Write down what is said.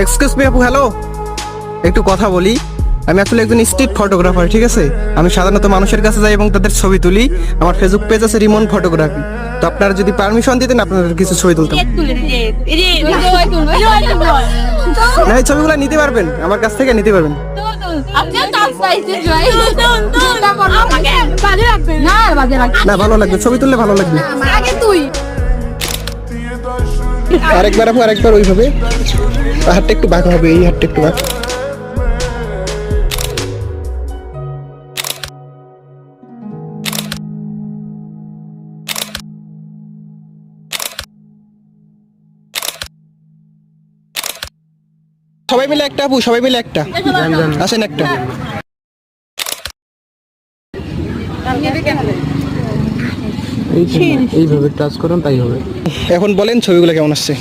Excuse me আপু, hello, একটু কথা বলি। আমি আসলে একজন স্ট্রিট ফটোগ্রাফার, ঠিক আছে? আমি সাধারণত মানুষের কাছে যাই এবং তাদের ছবি তুলি। আমার ফেসবুক পেজ আছে রিমন ফটোগ্রাফি। তো আপনারা যদি পারমিশন দিতেন আপনাদের কিছু ছবি তুলতাম। না, এই ছবিগুলো নিতে পারবেন, আমার কাছ থেকে নিতে পারবেন। না, ভালো লাগবে, ছবি তুললে ভালো লাগবে। আরেকবার আপু, আরেকবার ওইভাবে। হাতটা একটু বাঁকা হবে, এই হাতটা একটু বাঁকা। সবাই মিলে একটা আপু, সবাই মিলে একটা। আসেন একটা। এইভাবে টাচ করুন তাই হবে। এখন বলেন ছবিগুলো কেমন আসছে?